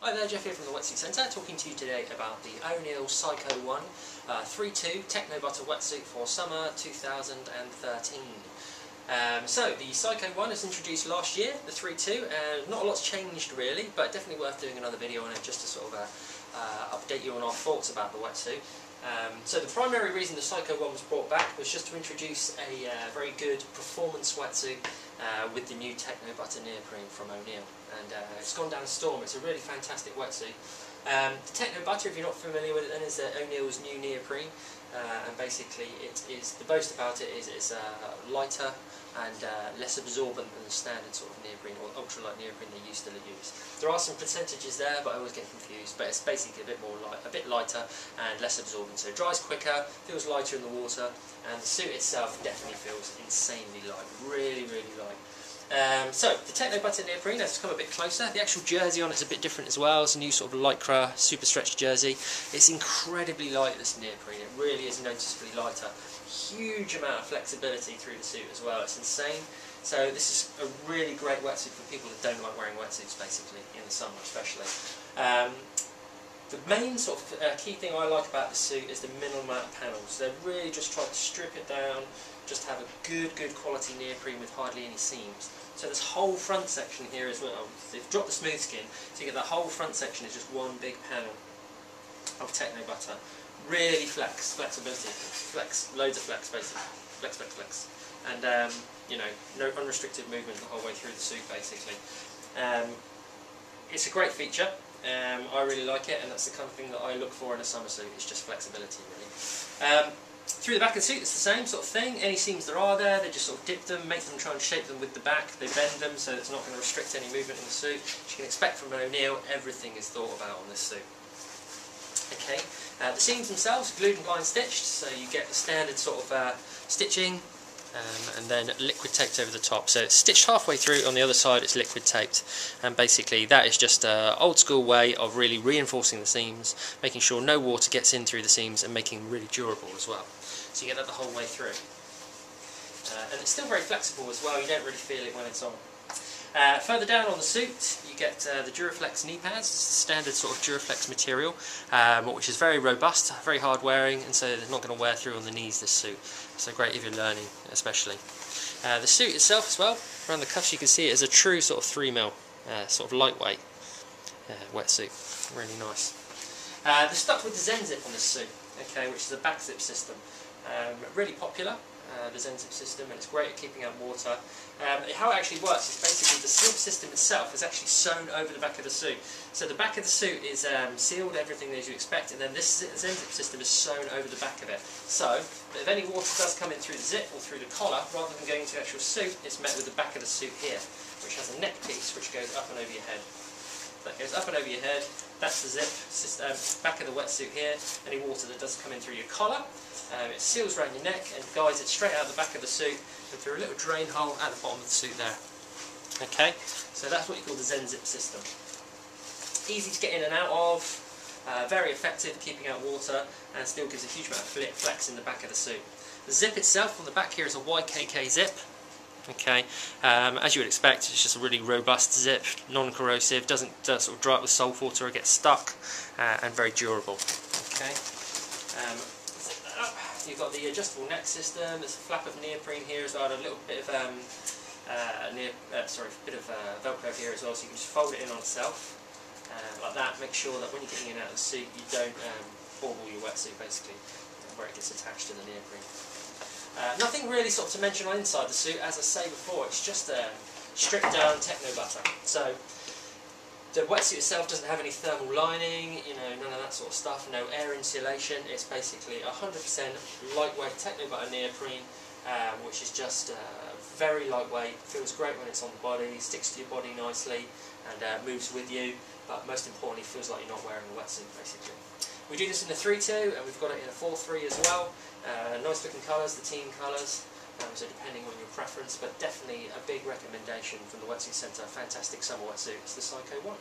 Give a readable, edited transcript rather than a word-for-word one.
Hi there, Jeff here from the Wetsuit Centre, talking to you today about the Oneill Psycho 1 3.2 Techno Butter wetsuit for summer 2013. So the Psycho 1 was introduced last year, the 3.2, and not a lot's changed really, but definitely worth doing another video on it just to sort of update you on our thoughts about the wetsuit. So the primary reason the Psycho 1 was brought back was just to introduce a very good performance wetsuit with the new Techno Butter neoprene from Oneill, and it's gone down a storm. It's a really fantastic wetsuit. The Techno Butter, if you're not familiar with it, then is Oneill new neoprene, and basically the boast about it is it's lighter and less absorbent than the standard sort of neoprene or ultralight neoprene they used to use. There are some percentages there, but I always get confused. But it's basically a bit lighter and less absorbent, so it dries quicker, feels lighter in the water, and the suit itself definitely feels insanely light, really light. So the Techno Butter neoprene, let's come a bit closer. The actual jersey on it's a bit different as well. It's a new sort of lycra super stretch jersey. It's incredibly light, this neoprene. It really is noticeably lighter. Huge amount of flexibility through the suit as well. It's insane. So this is a really great wetsuit for people that don't like wearing wetsuits, basically in the summer especially. The main sort of key thing I like about the suit is the minimal amount of panels. They've really just tried to strip it down, just have a good quality neoprene with hardly any seams. So this whole front section here as well, they've dropped the smooth skin, so you get the whole front section is just one big panel of Techno Butter. Really flexibility, loads of flex basically, flex. And you know, no unrestricted movement the whole way through the suit basically. It's a great feature. I really like it, and that's the kind of thing that I look for in a summer suit. It's just flexibility really. Through the back of the suit it's the same sort of thing. Any seams there are there, they just sort of dip them, make them, try and shape them with the back. They bend them so it's not going to restrict any movement in the suit. As you can expect from Oneill, everything is thought about on this suit. Okay, the seams themselves are glued and blind stitched, so you get the standard sort of stitching, and then liquid taped over the top. So it's stitched halfway through, on the other side it's liquid taped, and basically that is just an old school way of really reinforcing the seams, making sure no water gets in through the seams and making them really durable as well. So you get that the whole way through. And it's still very flexible as well, you don't really feel it when it's on. Further down on the suit you get the Duraflex knee pads. It's the standard sort of Duraflex material, which is very robust, very hard wearing, and so they're not going to wear through on the knees, this suit. So great if you're learning especially. The suit itself as well, around the cuffs you can see it is a true sort of 3mm, sort of lightweight wetsuit. Really nice. They're stuck with the Zen zip on this suit, okay, which is a back zip system. Really popular, the Zen zip system, and it's great at keeping out water. How it actually works is basically the zip system itself is actually sewn over the back of the suit. So the back of the suit is sealed, everything as you expect, and then this Zen zip system is sewn over the back of it. So if any water does come in through the zip or through the collar, rather than going into the actual suit, it's met with the back of the suit here, which has a neck piece which goes up and over your head. That goes up and over your head. That's the zip back of the wetsuit here. Any water that does come in through your collar, it seals around your neck and guides it straight out the back of the suit and through a little drain hole at the bottom of the suit there. Okay, so that's what you call the Zen zip system. Easy to get in and out of, very effective at keeping out water, and still gives a huge amount of flex in the back of the suit. The zip itself on the back here is a YKK zip. Okay, as you would expect, it's just a really robust zip, non-corrosive, doesn't sort of dry up with salt water or get stuck, and very durable. Okay, zip that up. You've got the adjustable neck system. There's a flap of neoprene here as well, and a little bit of Velcro here as well, so you can just fold it in on itself like that. Make sure that when you're getting in and out of the suit, you don't bauble your wetsuit basically, where it gets attached to the neoprene. Nothing really sort of to mention on inside the suit, as I say before, it's just a stripped down Techno Butter. So the wetsuit itself doesn't have any thermal lining, you know, none of that sort of stuff, no air insulation. It's basically 100% lightweight Techno Butter neoprene, which is just very lightweight, feels great when it's on the body, sticks to your body nicely, and moves with you, but most importantly feels like you're not wearing a wetsuit basically. We do this in the 3.2, and we've got it in a 4.3 as well. Nice looking colours, the team colours, so depending on your preference, but definitely a big recommendation from the Wetsuit Centre. Fantastic summer wetsuit. It's the Psycho 1.